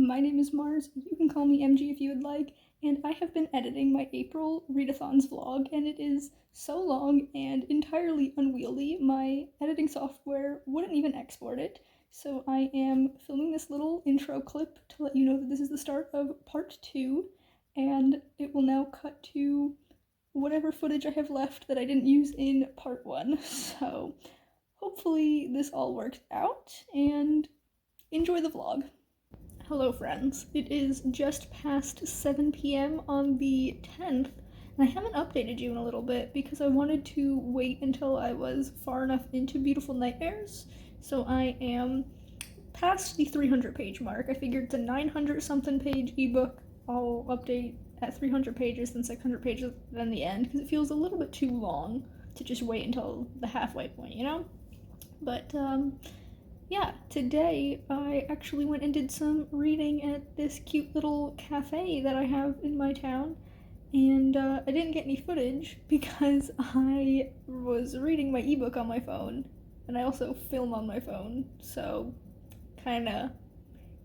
My name is Mars. You can call me MG if you would like, and I have been editing my April Readathons vlog, and it is so long and entirely unwieldy. My editing software wouldn't even export it, so I am filming this little intro clip to let you know that this is the start of part 2, and it will now cut to whatever footage I have left that I didn't use in part 1. So hopefully this all works out, and enjoy the vlog. Hello friends, it is just past 7 p.m. on the 10th, and I haven't updated you in a little bit because I wanted to wait until I was far enough into Beautiful Nightmares, so I am past the 300 page mark. I figured it's a 900 something page ebook. I'll update at 300 pages, then 600 pages, then the end, because it feels a little bit too long to just wait until the halfway point, you know? But, yeah, today I actually went and did some reading at this cute little cafe that I have in my town, and I didn't get any footage because I was reading my ebook on my phone, and I also film on my phone, so kinda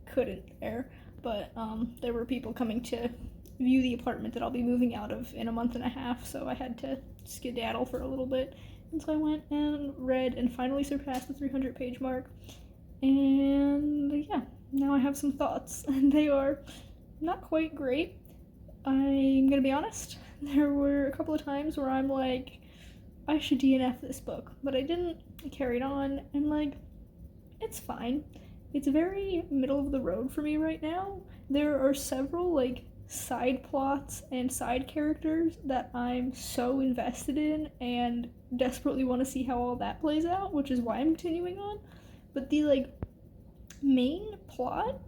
couldn't there. But there were people coming to view the apartment that I'll be moving out of in a month and a half, so I had to skedaddle for a little bit. And so I went and read and finally surpassed the 300 page mark. And yeah, now I have some thoughts, and they are not quite great. I'm gonna be honest, there were a couple of times where I'm like, I should DNF this book, but I didn't. I carried on, and like, it's fine. It's very middle of the road for me right now. There are several like side plots and side characters that I'm so invested in and desperately want to see how all that plays out, which is why I'm continuing on. But the like main plot,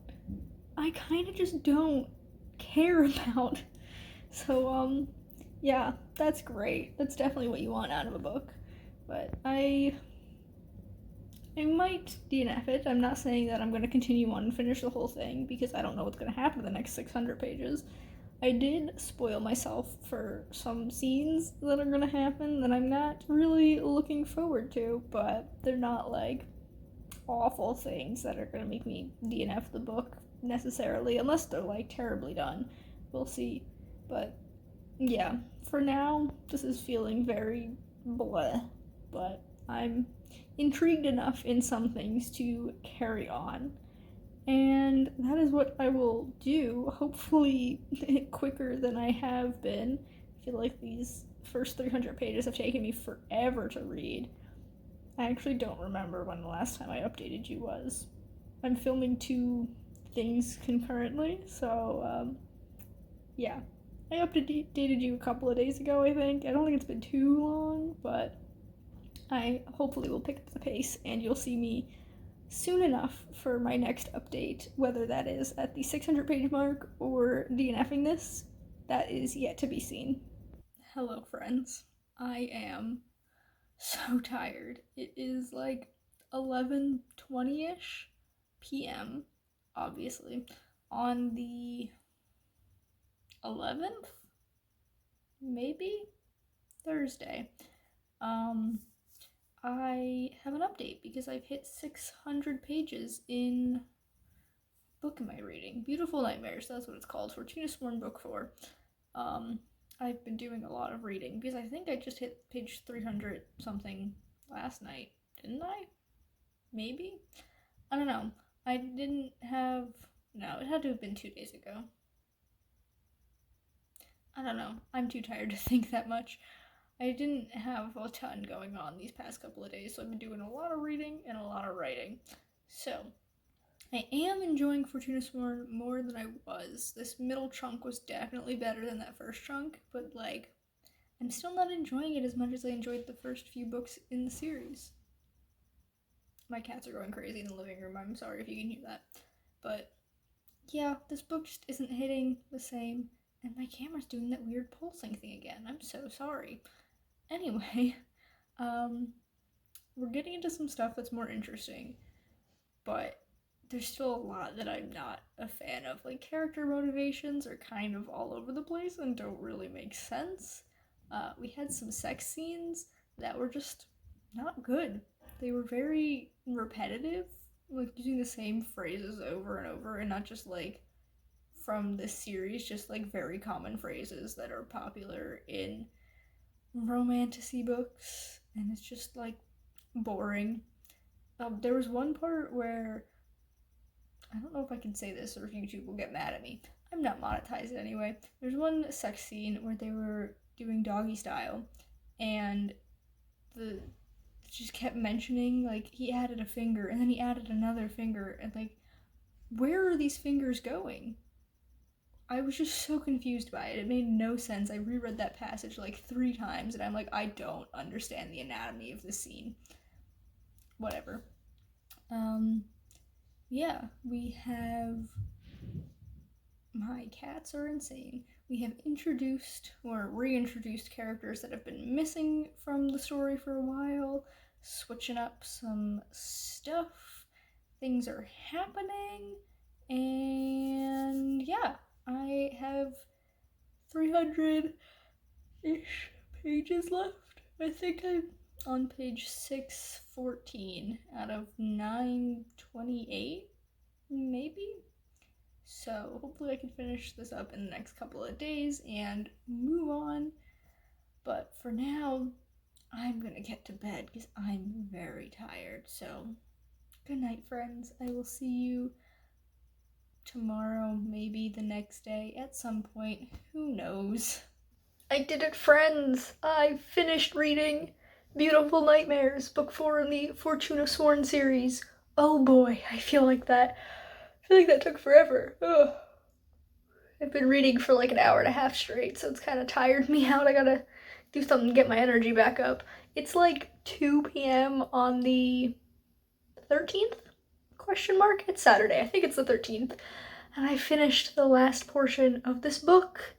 I kind of just don't care about. So yeah, that's great. That's definitely what you want out of a book. But I might DNF it. I'm not saying that I'm going to continue on and finish the whole thing because I don't know what's going to happen in the next 600 pages. I did spoil myself for some scenes that are going to happen that I'm not really looking forward to, but they're not like awful things that are going to make me DNF the book necessarily, unless they're like terribly done. We'll see. But yeah, for now, this is feeling very bleh, but I'm intrigued enough in some things to carry on. And that is what I will do, hopefully quicker than I have been. I feel like these first 300 pages have taken me forever to read. I actually don't remember when the last time I updated you was. I'm filming 2 things concurrently, so yeah. I updated you a couple of days ago, I think. I don't think it's been too long, but I hopefully will pick up the pace and you'll see me soon enough for my next update, whether that is at the 600 page mark or DNFing this. That is yet to be seen. Hello, friends. I am so tired. It is like 11:20ish p.m. obviously on the 11th, maybe Thursday. I have an update because I've hit 600 pages in book am I reading? Beautiful Nightmares, that's what it's called. Fortuna Sworn Book 4. I've been doing a lot of reading because I think I just hit page 300 something last night, didn't I? Maybe? I don't know. I didn't have. No, it had to have been 2 days ago. I don't know. I'm too tired to think that much. I didn't have a ton going on these past couple of days, so I've been doing a lot of reading and a lot of writing. So, I am enjoying Fortuna Sworn more than I was. This middle chunk was definitely better than that first chunk, but like, I'm still not enjoying it as much as I enjoyed the first few books in the series. My cats are going crazy in the living room. I'm sorry if you can hear that. But yeah, this book just isn't hitting the same, and my camera's doing that weird pulsing thing again. I'm so sorry. Anyway, we're getting into some stuff that's more interesting, but there's still a lot that I'm not a fan of. Like, character motivations are kind of all over the place and don't really make sense. We had some sex scenes that were just not good. They were very repetitive, like using the same phrases over and over and not just like from this series, just like very common phrases that are popular in romantasy books, and it's just like boring. There was one part where, I don't know if I can say this or if YouTube will get mad at me. I'm not monetized anyway. There's one sex scene where they were doing doggy style, and the just kept mentioning like he added a finger and then he added another finger, and like, where are these fingers going? I was just so confused by it. It made no sense. I reread that passage like 3 times and I'm like, I don't understand the anatomy of this scene. Whatever. Yeah, we have, my cats are insane. We have introduced or reintroduced characters that have been missing from the story for a while, switching up some stuff. Things are happening, and yeah, I have 300-ish pages left. I think I'm on page 614 out of 928, maybe? So hopefully I can finish this up in the next couple of days and move on. But for now, I'm gonna get to bed because I'm very tired. So good night, friends. I will see you tomorrow, maybe the next day, at some point. Who knows? I did it, friends! I finished reading Beautiful Nightmares, book 4 in the Fortune of Sworn series. Oh boy, I feel like that took forever. Ugh. I've been reading for like an hour and a half straight, so it's kind of tired me out. I gotta do something to get my energy back up. It's like 2 p.m. on the 13th? Question mark? It's Saturday. I think it's the 13th. And I finished the last portion of this book,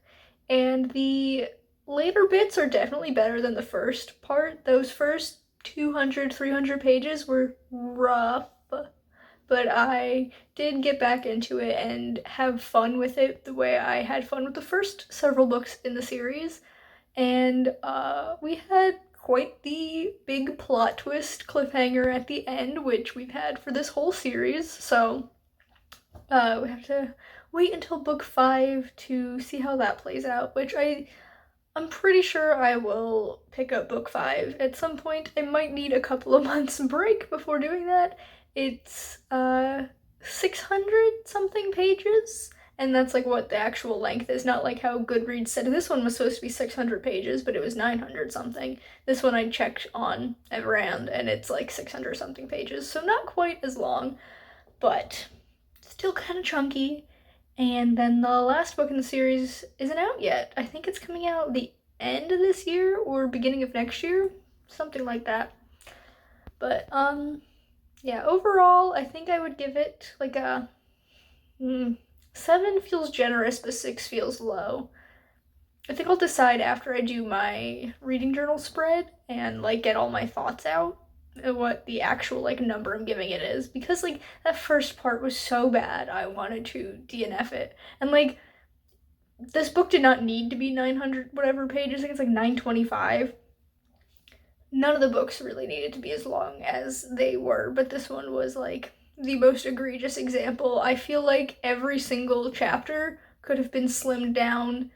and the later bits are definitely better than the first part. Those first 200, 300 pages were rough, but I did get back into it and have fun with it the way I had fun with the first several books in the series. And we had quite the big plot twist cliffhanger at the end, which we've had for this whole series. So we have to wait until book 5 to see how that plays out, which I'm pretty sure I will pick up book 5 at some point. I might need a couple of months break before doing that. It's 600 something pages, and that's like what the actual length is, not like how Goodreads said this one was supposed to be 600 pages, but it was 900 something. This one I checked on Everand, and it's like 600 something pages, so not quite as long, but still kind of chunky. And then the last book in the series isn't out yet. I think it's coming out the end of this year or beginning of next year, something like that. But yeah, overall, I think I would give it like a 7 feels generous, but 6 feels low. I think I'll decide after I do my reading journal spread and like get all my thoughts out what the actual like number I'm giving it is, because like that first part was so bad I wanted to DNF it. And like this book did not need to be 900 whatever pages. I think it's like 925. None of the books really needed to be as long as they were, but this one was like the most egregious example. I feel like every single chapter could have been slimmed down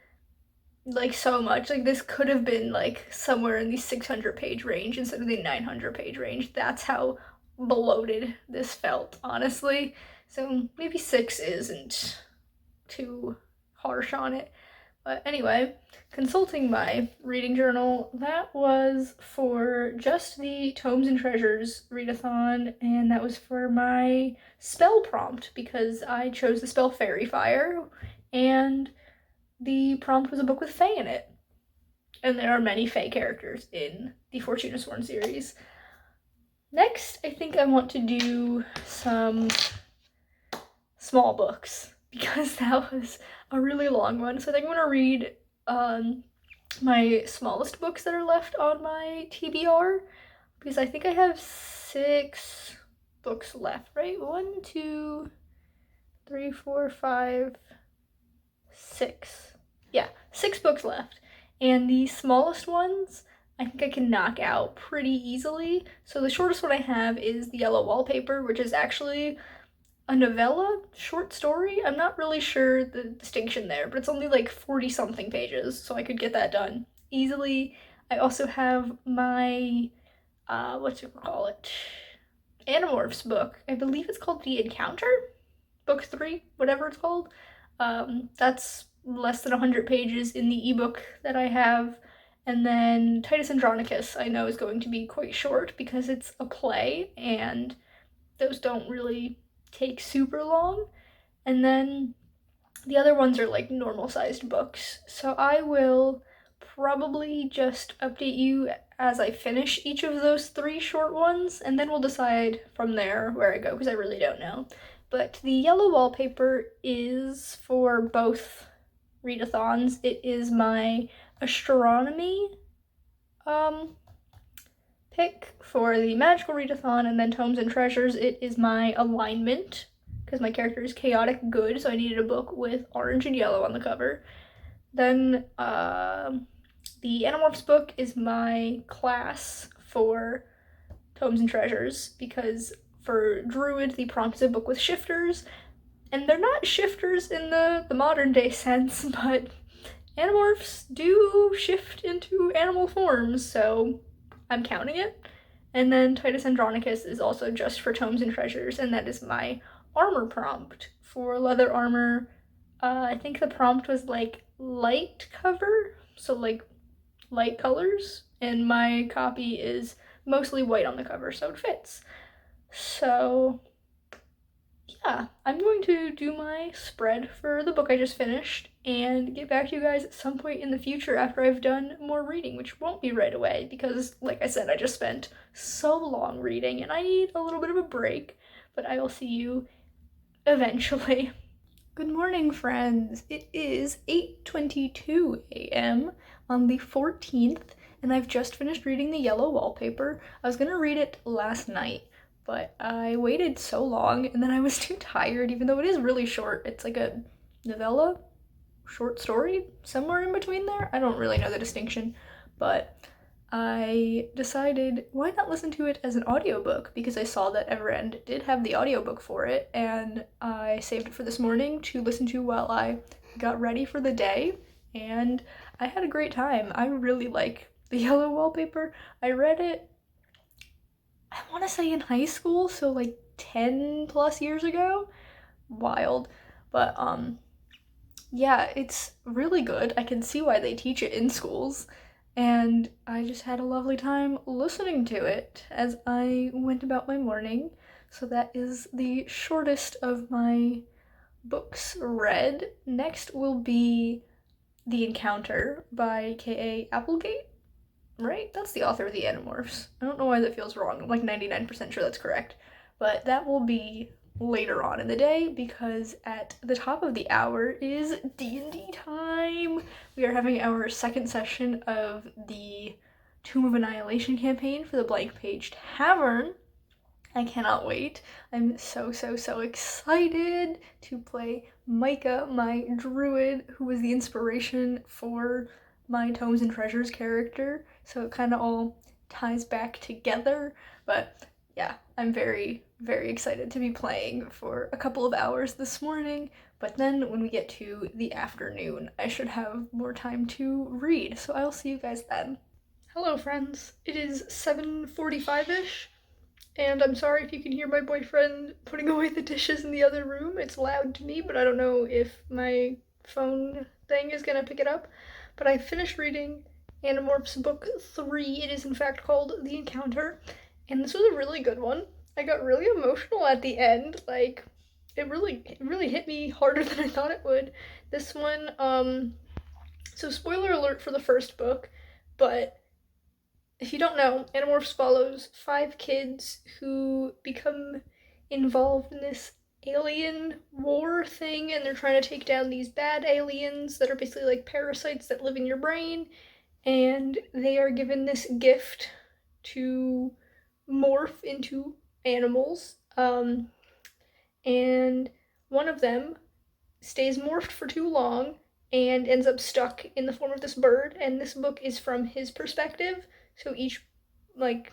like so much. Like this could have been like somewhere in the 600 page range instead of the 900 page range. That's how bloated this felt, honestly. So maybe 6 isn't too harsh on it. But anyway, consulting my reading journal, that was for just the Tomes and Treasures readathon, and that was for my spell prompt because I chose the spell Fairy Fire, and the prompt was a book with Fae in it. And there are many Fae characters in the Fortune of Sworn series. Next, I think I want to do some small books because that was a really long one. So I think I'm gonna read my smallest books that are left on my TBR, because I think I have 6 books left, right? 1, 2, 3, 4, 5, 6. Yeah, 6 books left. And the smallest ones I think I can knock out pretty easily. So the shortest one I have is The Yellow Wallpaper, which is actually a novella short story. I'm not really sure the distinction there, but it's only like 40 something pages, so I could get that done easily. I also have my what you call it, Animorphs book. I believe it's called The Encounter, book 3, whatever it's called. That's less than 100 pages in the ebook that I have. And then Titus Andronicus I know is going to be quite short because it's a play and those don't really take super long. And then the other ones are like normal sized books. So I will probably just update you as I finish each of those 3 short ones, and then we'll decide from there where I go because I really don't know. But the yellow wallpaper is for both readathons. It is my astronomy pick for the magical readathon, and then tomes and treasures, it is my alignment because my character is chaotic good, so I needed a book with orange and yellow on the cover. Then the Animorphs book is my class for tomes and treasures because for druid the prompt is a book with shifters, and they're not shifters in the modern day sense, but Animorphs do shift into animal forms, so I'm counting it. And then Titus Andronicus is also just for tomes and treasures, and that is my armor prompt for leather armor. I think the prompt was like light cover, so like light colors, and my copy is mostly white on the cover, so it fits. So yeah, I'm going to do my spread for the book I just finished and get back to you guys at some point in the future after I've done more reading, which won't be right away because, like I said, I just spent so long reading and I need a little bit of a break, but I will see you eventually. Good morning, friends. It is 8:22 a.m. on the 14th, and I've just finished reading The Yellow Wallpaper. I was gonna read it last night, but I waited so long and then I was too tired, even though it is really short. It's like a novella, short story, somewhere in between there. I don't really know the distinction, but I decided why not listen to it as an audiobook because I saw that Everend did have the audiobook for it, and I saved it for this morning to listen to while I got ready for the day, and I had a great time. I really like The Yellow Wallpaper. I read it, I want to say in high school, so like 10 plus years ago. Wild. But yeah, it's really good. I can see why they teach it in schools. And I just had a lovely time listening to it as I went about my morning. So that is the shortest of my books read. Next will be The Encounter by K.A. Applegate, right? That's the author of the Animorphs. I don't know why that feels wrong. I'm like 99% sure that's correct. But that will be later on in the day because at the top of the hour is D&D time. We are having our second session of the Tomb of Annihilation campaign for the Blank Page Tavern. I cannot wait. I'm so excited to play Micah, my druid, who was the inspiration for my Tomes and Treasures character, so it kind of all ties back together. But yeah, I'm very excited to be playing for a couple of hours this morning, but then when we get to the afternoon, I should have more time to read, so I'll see you guys then. Hello friends, it is 7:45ish, and I'm sorry if you can hear my boyfriend putting away the dishes in the other room. It's loud to me, but I don't know if my phone thing is gonna pick it up. But I finished reading Animorphs book 3. It is in fact called The Encounter, and this was a really good one. I got really emotional at the end. Like, it really hit me harder than I thought it would. This one, so spoiler alert for the first book, but if you don't know, Animorphs follows 5 kids who become involved in this alien war thing, and they're trying to take down these bad aliens that are basically like parasites that live in your brain, and they are given this gift to morph into animals, and one of them stays morphed for too long and ends up stuck in the form of this bird, and this book is from his perspective, so each, like,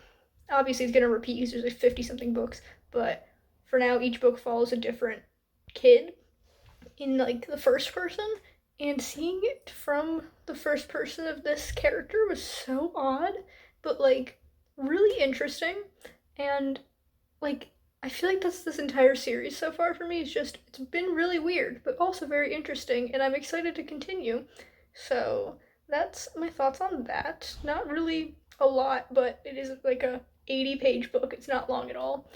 obviously it's gonna repeat because there's like 50 something books, but for now, each book follows a different kid in like the first person, and seeing it from the first person of this character was so odd, but like really interesting. And like I feel like that's this entire series so far for me. It's been really weird, but also very interesting, and I'm excited to continue. So that's my thoughts on that. Not really a lot, but it is like a 80-page book. It's not long at all.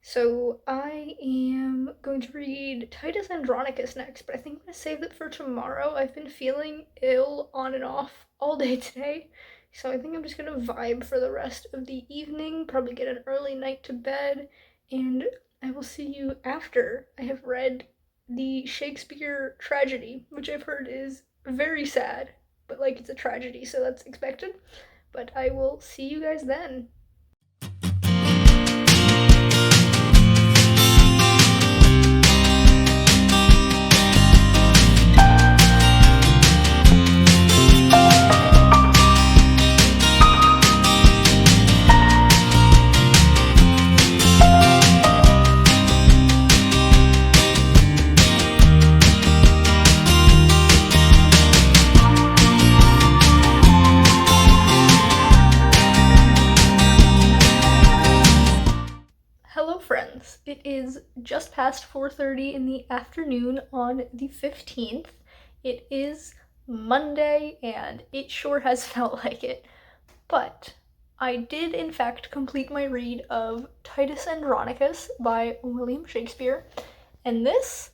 So I am going to read Titus Andronicus next, but I think I'm going to save it for tomorrow. I've been feeling ill on and off all day today, so I think I'm just going to vibe for the rest of the evening, probably get an early night to bed, and I will see you after I have read the Shakespeare tragedy, which I've heard is very sad, but like it's a tragedy, so that's expected. But I will see you guys then. Hello friends, it is just past 4:30 in the afternoon on the 15th. It is Monday and it sure has felt like it, but I did in fact complete my read of Titus Andronicus by William Shakespeare, and this,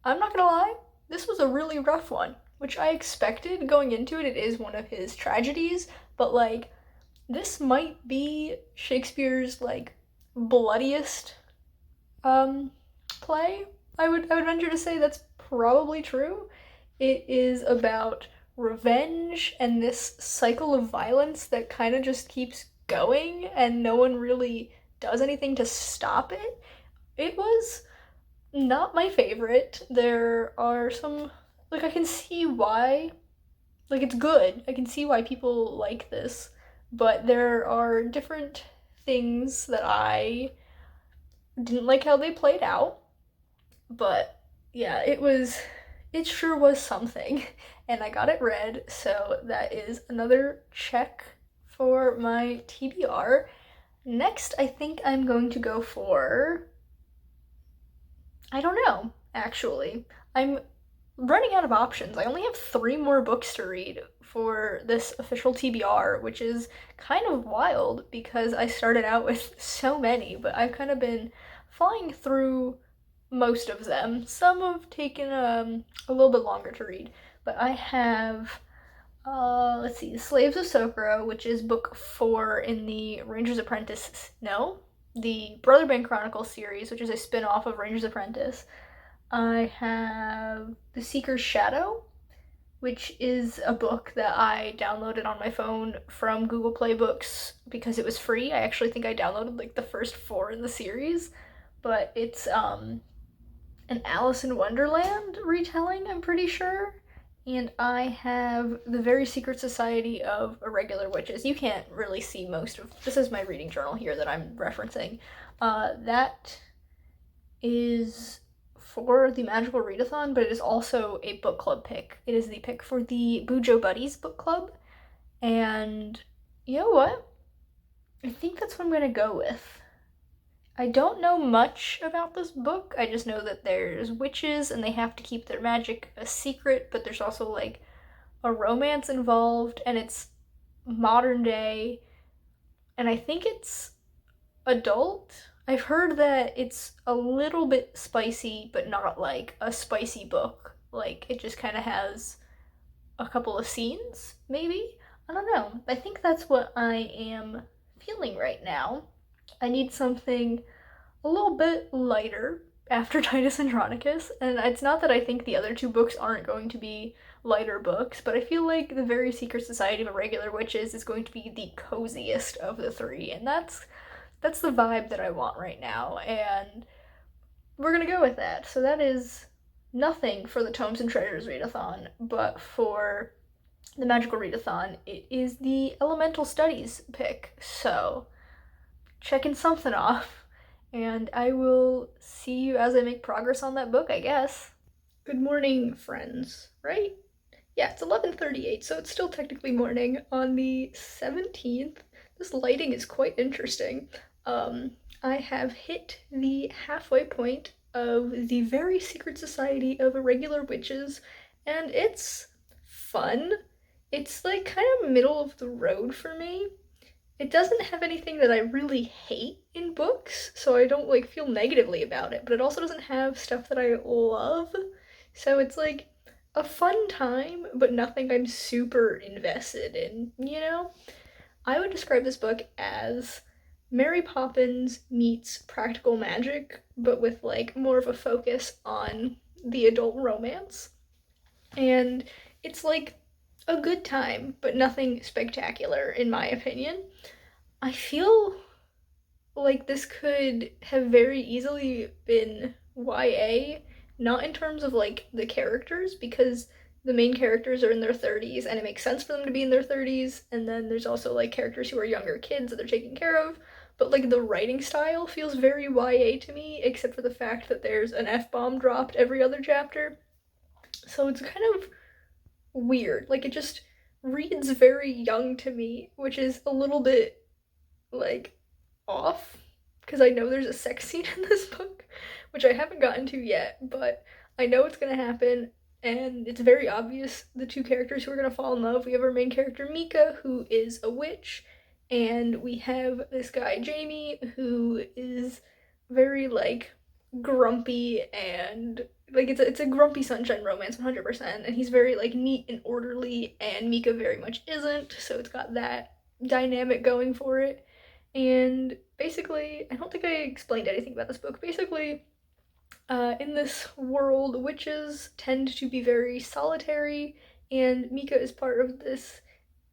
I'm not gonna lie, this was a really rough one, which I expected going into it. It is one of his tragedies, but like, this might be Shakespeare's like bloodiest play. I would venture to say that's probably true. It is about revenge and this cycle of violence that kind of just keeps going and no one really does anything to stop it. It was not my favorite. There are some, like, I can see why, like, it's good. I can see why people like this, but there are different things that I didn't like how they played out. But yeah, it sure was something. And I got it read, so that is another check for my TBR. Next, I think I'm going to go for, I don't know, actually. I'm running out of options. I only have 3 more books to read for this official TBR, which is kind of wild because I started out with so many, but I've kind of been flying through most of them. Some have taken a little bit longer to read, but I have, let's see, Slaves of Socorro, which is book 4 in the Ranger's Apprentice, no, the Brother Band Chronicles series, which is a spin-off of Ranger's Apprentice. I have The Seeker's Shadow, which is a book that I downloaded on my phone from Google Play Books because it was free. I actually think I downloaded like the first 4 in the series, but it's an Alice in Wonderland retelling, I'm pretty sure. And I have The Very Secret Society of Irregular Witches. You can't really see most of, this is my reading journal here that I'm referencing. That is for the Magical Readathon, but it is also a book club pick. It is the pick for the Bujo Buddies book club, and you know what? I think that's what I'm gonna go with. I don't know much about this book. I just know that there's witches and they have to keep their magic a secret, but there's also like a romance involved, and it's modern day, and I think it's adult. I've heard that it's a little bit spicy, but not like a spicy book. Like, it just kind of has a couple of scenes, maybe? I don't know. I think that's what I am feeling right now. I need something a little bit lighter after Titus Andronicus, and it's not that I think the other 2 books aren't going to be lighter books, but I feel like The Very Secret Society of Irregular Witches is going to be the coziest of the 3, and that's the vibe that I want right now, and we're gonna go with that. So that is nothing for the Tomes and Treasures readathon, but for the Magical Readathon, it is the Elemental Studies pick, so checking something off. and I will see you as I make progress on that book, I guess. Good morning, friends, right? Yeah, it's 11:38, so it's still technically morning on the 17th. This lighting is quite interesting. I have hit the halfway point of the very secret society of irregular witches, and it's fun. It's like kind of middle of the road for me. It doesn't have anything that I really hate in books, so I don't like feel negatively about it, but it also doesn't have stuff that I love. So it's like a fun time, but nothing I'm super invested in, you know? I would describe this book as Mary Poppins meets practical magic, but with like more of a focus on the adult romance. And it's like a good time, but nothing spectacular in my opinion. I feel like this could have very easily been YA, not in terms of like the characters, because the main characters are in their 30s and it makes sense for them to be in their 30s, and then there's also like characters who are younger kids that they're taking care of. But like the writing style feels very YA to me, except for the fact that there's an F bomb dropped every other chapter. So it's kind of weird. Like it just reads very young to me, which is a little bit like off because I know there's a sex scene in this book, which I haven't gotten to yet, but I know it's gonna happen, and it's very obvious the two characters who are gonna fall in love. We have our main character Mika, who is a witch, and we have this guy Jamie, who is very like grumpy and like it's a grumpy sunshine romance 100%, and he's very like neat and orderly, and Mika very much isn't, so it's got that dynamic going for it. And basically, I don't think I explained anything about this book. Basically, in this world, witches tend to be very solitary, and Mika is part of this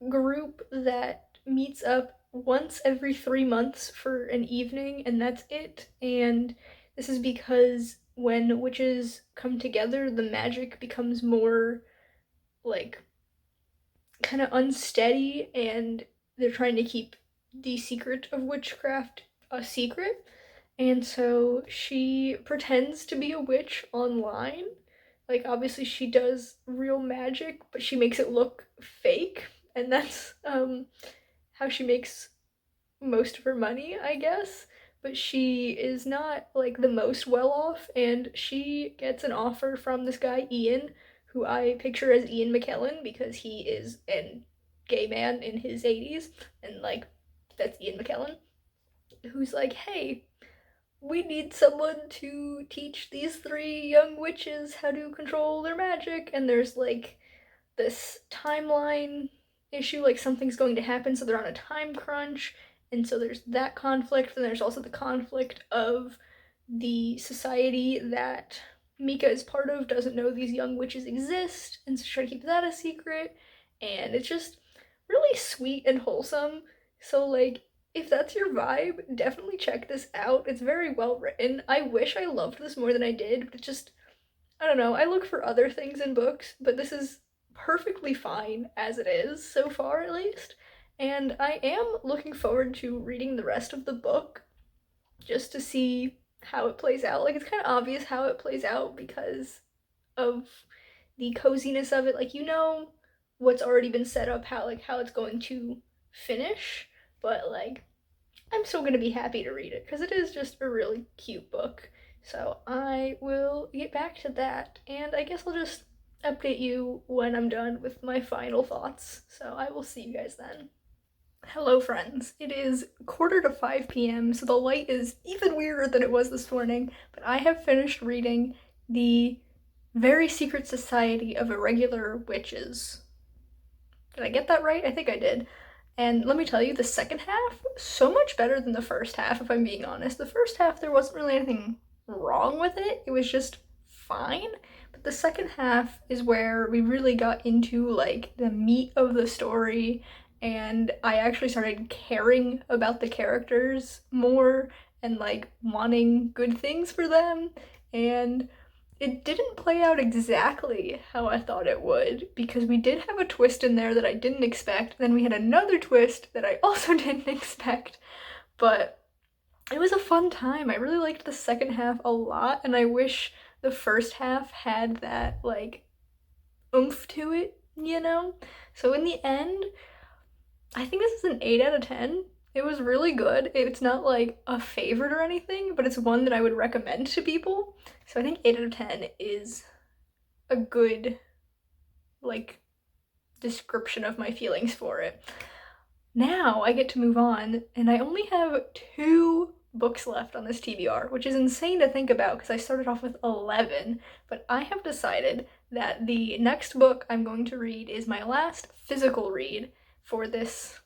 group that meets up once every 3 months for an evening, and that's it. And this is because when witches come together, the magic becomes more like kind of unsteady, and they're trying to keep the secret of witchcraft a secret. And so she pretends to be a witch online. Like, obviously, she does real magic, but she makes it look fake. And that's how she makes most of her money, I guess. But she is not like the most well off, and she gets an offer from this guy Ian, who I picture as Ian McKellen because he is a gay man in his 80s, and like that's Ian McKellen, who's like, hey, we need someone to teach these three young witches how to control their magic, and there's like this timeline issue, like something's going to happen, so they're on a time crunch, and so there's that conflict. Then there's also the conflict of the society that Mika is part of doesn't know these young witches exist, and so try to keep that a secret. And it's just really sweet and wholesome. So like if that's your vibe, definitely check this out. It's very well written. I wish I loved this more than I did, but it just I don't know. I look for other things in books, but this is perfectly fine as it is, so far at least. And I am looking forward to reading the rest of the book just to see how it plays out. Like, it's kind of obvious how it plays out because of the coziness of it. Like, you know what's already been set up, how it's going to finish, but like I'm still gonna be happy to read it because it is just a really cute book. So I will get back to that, and I guess I'll just update you when I'm done with my final thoughts. So I will see you guys then. Hello, friends. It is 4:45 p.m., so the light is even weirder than it was this morning, but I have finished reading The Very Secret Society of Irregular Witches. Did I get that right? I think I did. And let me tell you, the second half, so much better than the first half, if I'm being honest. The first half, there wasn't really anything wrong with it, it was just fine. But the second half is where we really got into like the meat of the story, and I actually started caring about the characters more and like wanting good things for them. And it didn't play out exactly how I thought it would, because we did have a twist in there that I didn't expect, then we had another twist that I also didn't expect, but it was a fun time. I really liked the second half a lot, and I wish the first half had that, like, oomph to it, you know? So in the end, I think this is an 8 out of 10. It was really good. It's not like a favorite or anything, but it's one that I would recommend to people. So I think 8 out of 10 is a good, like, description of my feelings for it. Now I get to move on, and I only have 2 books left on this TBR, which is insane to think about because I started off with 11, but I have decided that the next book I'm going to read is my last physical read for this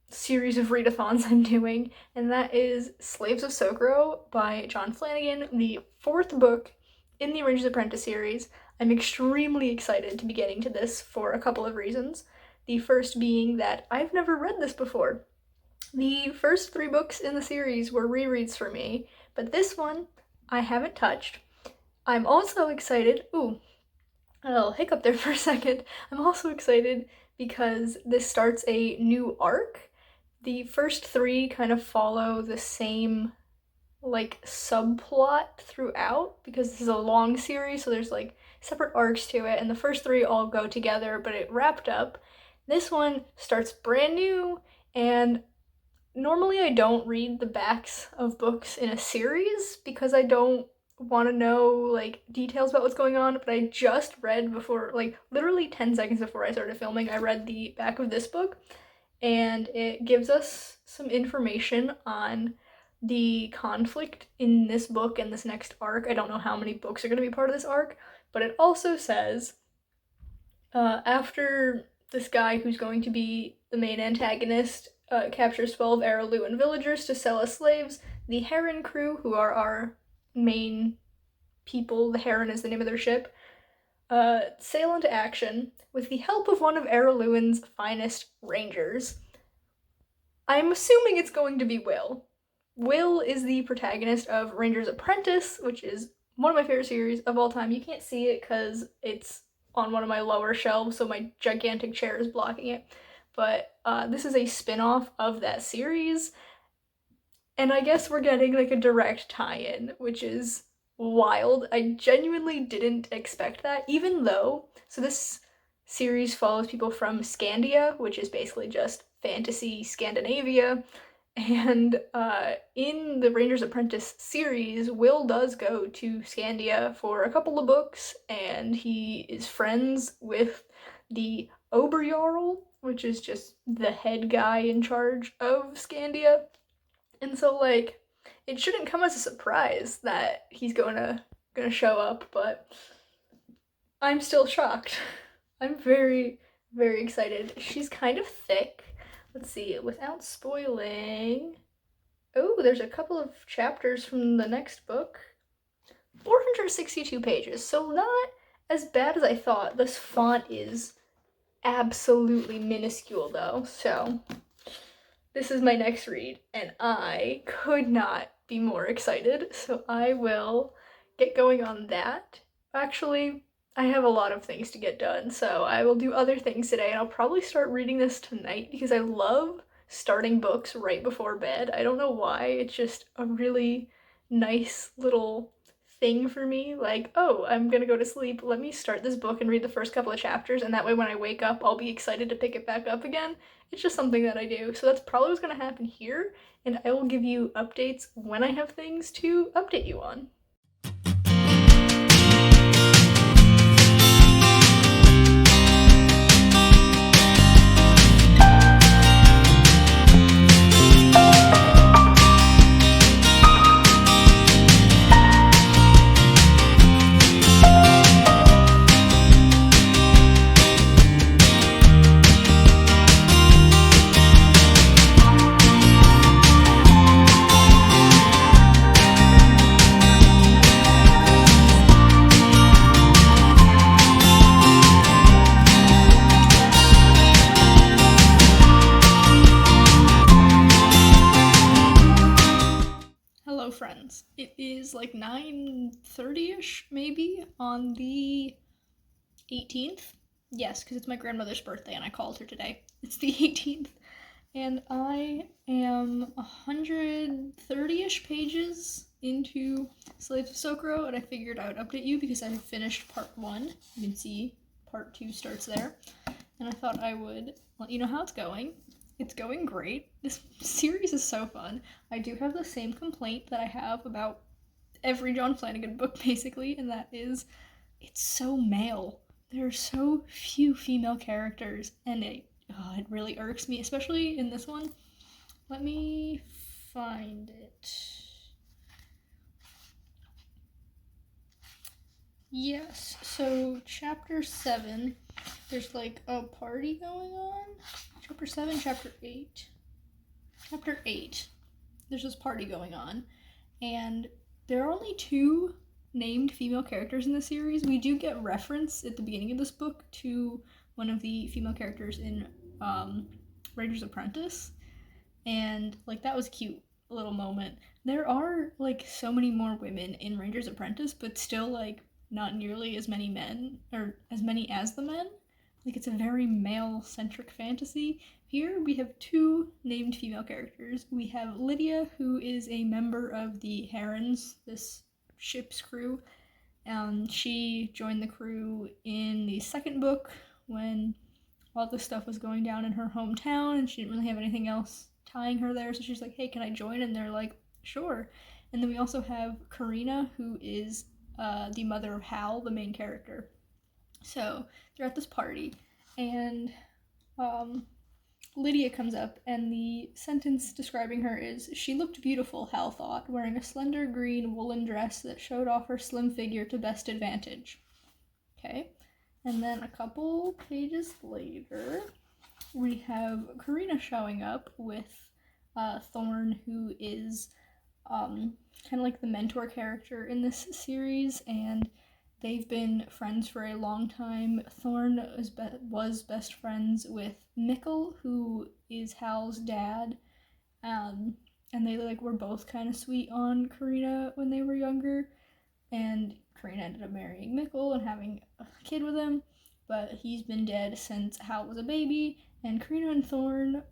series of readathons I'm doing, and that is Slaves of Sokro by John Flanagan, the 4th book in the Ranger's Apprentice series. I'm extremely excited to be getting to this for a couple of reasons. The first being that I've never read this before. The first 3 books in the series were rereads for me, but this one I haven't touched. I'm also excited. Ooh, a little hiccup there for a second. I'm also excited because this starts a new arc. The first 3 kind of follow the same, like, subplot throughout because this is a long series, so there's, like, separate arcs to it, and the first 3 all go together, but it wrapped up. This one starts brand new, and normally I don't read the backs of books in a series because I don't want to know, like, details about what's going on, but I just read before, like, literally 10 seconds before I started filming, I read the back of this book, and it gives us some information on the conflict in this book and this next arc. I don't know how many books are going to be part of this arc, but it also says after this guy who's going to be the main antagonist captures 12 Araluan villagers to sell as slaves, the Heron crew, who are our main people, the Heron is the name of their ship, sail into action with the help of one of Araluan's finest rangers. I'm assuming it's going to be Will. Will is the protagonist of Ranger's Apprentice, which is one of my favorite series of all time. You can't see it because it's on one of my lower shelves, so my gigantic chair is blocking it. But this is a spin-off of that series, and I guess we're getting, like, a direct tie-in, which is wild. I genuinely didn't expect that, even though, so this series follows people from Scandia, which is basically just fantasy Scandinavia, and in the Ranger's Apprentice series, Will does go to Scandia for a couple of books, and he is friends with the Oberjarl, which is just the head guy in charge of Scandia. And so, like, it shouldn't come as a surprise that he's gonna show up, but I'm still shocked. I'm very, very excited. She's kind of thick. Let's see, without spoiling. Oh, there's a couple of chapters from the next book. 462 pages, so not as bad as I thought. This font is absolutely minuscule, though, so this is my next read, and I could not be more excited, so I will get going on that. Actually, I have a lot of things to get done, so I will do other things today, and I'll probably start reading this tonight because I love starting books right before bed. I don't know why, it's just a really nice little thing for me. Like, oh, I'm gonna go to sleep, let me start this book and read the first couple of chapters, and that way when I wake up, I'll be excited to pick it back up again. It's just something that I do. So that's probably what's gonna happen here, and I will give you updates when I have things to update you on. Hello, friends. It is like 9:30ish, maybe, on the 18th. Yes, because it's my grandmother's birthday and I called her today. It's the 18th. and I am 130-ish pages into Slaves of Sokro, and I figured I would update you because I have finished part 1. You can see part 2 starts there, and I thought I would let you know how it's going. It's going great. This series is so fun. I do have the same complaint that I have about every John Flanagan book, basically, and that is it's so male. There are so few female characters, and it really irks me, especially in this one. Let me find it. Yes, so chapter 7, there's like a party going on. Chapter 7, chapter 8. Chapter 8, there's this party going on, and there are only 2 named female characters in the series. We do get reference at the beginning of this book to one of the female characters in Ranger's Apprentice, and like that was a cute little moment. There are like so many more women in Ranger's Apprentice, but still like not nearly as many men, or as many as the men. Like it's a very male-centric fantasy. Here we have 2 named female characters. We have Lydia, who is a member of the Herons, this ship's crew. She joined the crew in the second book when all this stuff was going down in her hometown, and she didn't really have anything else tying her there, so she's like, hey, can I join? And they're like, sure. And then we also have Karina, who is the mother of Hal, the main character. So they're at this party, and Lydia comes up, and the sentence describing her is, she looked beautiful, Hal thought, wearing a slender green woolen dress that showed off her slim figure to best advantage. Okay, and then a couple pages later, we have Karina showing up with Thorn, who is kind of like the mentor character in this series, and they've been friends for a long time. Thorn was best friends with Mikkel, who is Hal's dad, and they like were both kind of sweet on Karina when they were younger, and Karina ended up marrying Mikkel and having a kid with him, but he's been dead since Hal was a baby, and Karina and Thorn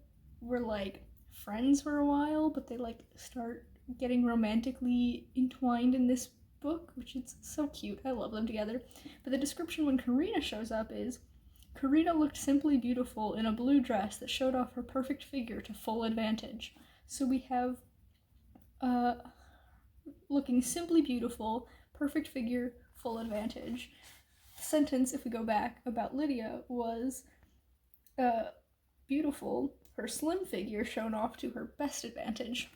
were like friends for a while, but they like start getting romantically entwined in this book, which is so cute. I love them together. But the description when Karina shows up is, Karina looked simply beautiful in a blue dress that showed off her perfect figure to full advantage. So we have looking simply beautiful, perfect figure, full advantage. The sentence, if we go back, about Lydia was beautiful, her slim figure shown off to her best advantage.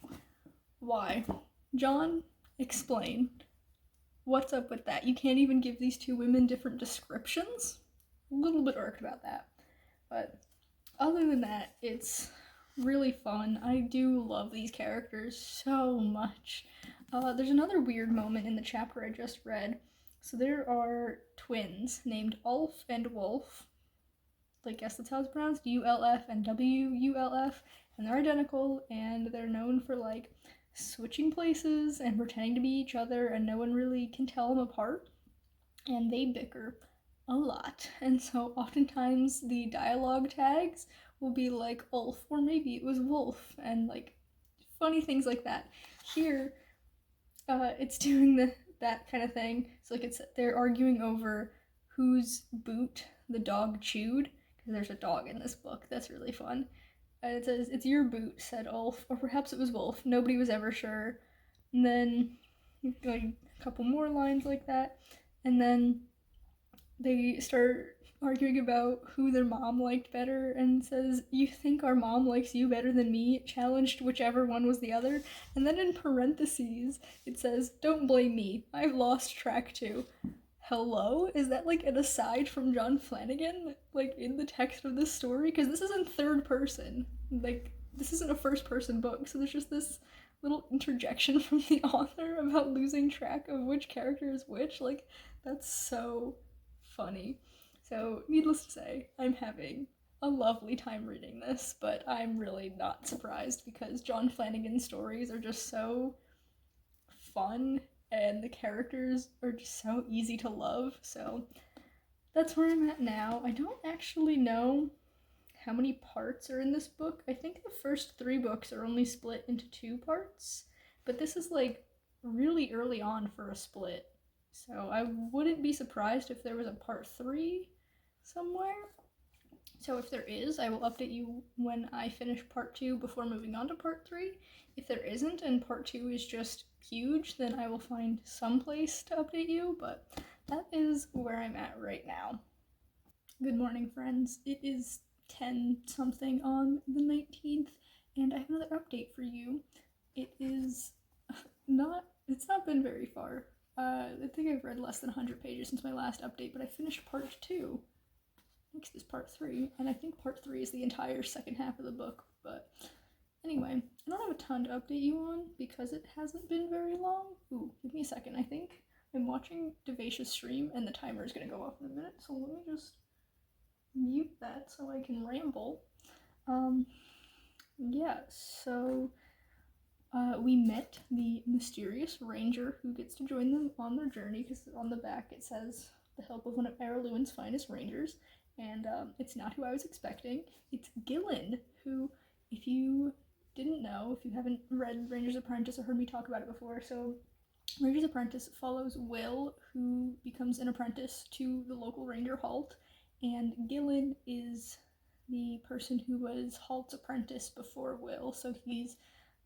Why? John, explain. What's up with that? You can't even give these 2 women different descriptions? A little bit irked about that. But other than that, it's really fun. I do love these characters so much. There's another weird moment in the chapter I just read. So there are twins named Ulf and Wolf. I guess that's how it's pronounced, ULF and WULF, and they're identical, and they're known for like switching places and pretending to be each other, and no one really can tell them apart, and they bicker a lot. And so oftentimes the dialogue tags will be like Ulf, or maybe it was Wolf, and like funny things like that. Here it's doing that kind of thing. So like they're arguing over whose boot the dog chewed, because there's a dog in this book. That's really fun. And it says, it's your boot, said Ulf, or perhaps it was Wolf. Nobody was ever sure. And then like a couple more lines like that, and then they start arguing about who their mom liked better, and says, you think our mom likes you better than me, challenged whichever one was the other. And then in parentheses it says, don't blame me, I've lost track too. Hello? Is that like an aside from John Flanagan, like in the text of this story? Because this is in third person. Like, this isn't a first person book, so there's just this little interjection from the author about losing track of which character is which. Like, that's so funny. So, needless to say, I'm having a lovely time reading this, but I'm really not surprised because John Flanagan's stories are just so fun, and the characters are just so easy to love. So that's where I'm at now. I don't actually know how many parts are in this book. I think the first 3 books are only split into 2 parts, but this is like really early on for a split. So I wouldn't be surprised if there was a part 3 somewhere. So if there is, I will update you when I finish part 2 before moving on to part 3. If there isn't and part 2 is just huge, then I will find some place to update you, but that is where I'm at right now. Good morning, friends. It is 10 something on the 19th, and I have another update for you. It's not been very far. I think I've read less than 100 pages since my last update, but I finished part 2. Next is part 3, and I think part 3 is the entire second half of the book, but anyway, I don't have a ton to update you on because it hasn't been very long. Ooh, give me a second. I think I'm watching Devasha's stream, and the timer is going to go off in a minute, so let me just mute that so I can ramble. Yeah, so we met the mysterious ranger who gets to join them on their journey, because on the back it says the help of one of Aralluen's finest rangers, and it's not who I was expecting. It's Gillen, who, if you didn't know, if you haven't read Ranger's Apprentice or heard me talk about it before, so Ranger's Apprentice follows Will, who becomes an apprentice to the local ranger Halt, and Gillen is the person who was Halt's apprentice before Will, so he's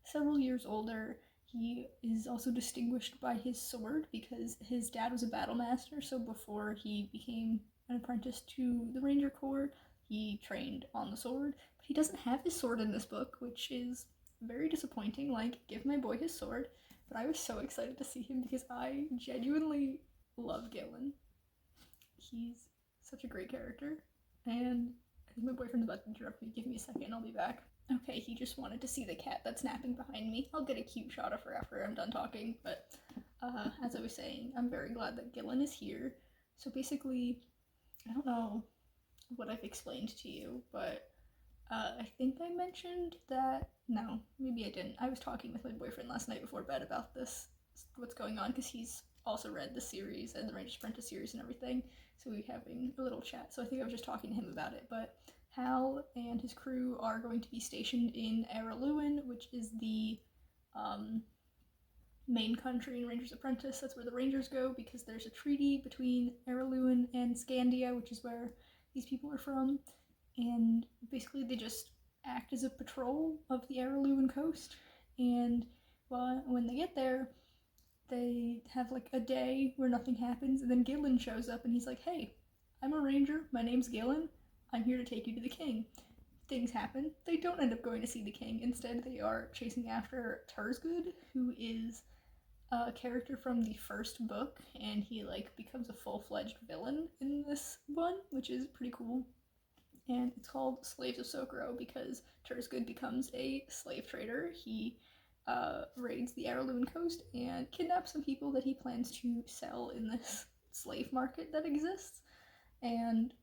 several years older. He is also distinguished by his sword because his dad was a battle master, so before he became an apprentice to the Ranger Corps, he trained on the sword. But he doesn't have his sword in this book, which is very disappointing. Like, give my boy his sword. But I was so excited to see him because I genuinely love Gillen. He's such a great character. And I think my boyfriend's about to interrupt me. Give me a second, I'll be back. Okay, he just wanted to see the cat that's napping behind me. I'll get a cute shot of her after I'm done talking, but as I was saying, I'm very glad that Gillen is here. So basically, I don't know what I've explained to you, but I think I mentioned that. No, maybe I didn't. I was talking with my boyfriend last night before bed about this, what's going on, because he's also read the series and the Ranger's Apprentice series and everything, so we were having a little chat. So I think I was just talking to him about it, but Hal and his crew are going to be stationed in Araluen, which is the main country in Ranger's Apprentice. That's where the Rangers go because there's a treaty between Araluen and Scandia, which is where these people are from, and basically they just act as a patrol of the Araluen coast. And when they get there, they have like a day where nothing happens, and then Gillen shows up and he's like, "Hey, I'm a ranger. My name's Gillen. I'm here to take you to the king." Things happen. They don't end up going to see the king. Instead, they are chasing after Tersgood, who is a character from the first book, and he like becomes a full-fledged villain in this one, which is pretty cool. And it's called Slaves of Sokro because Tersgood becomes a slave trader. He raids the Araluen coast and kidnaps some people that he plans to sell in this slave market that exists. And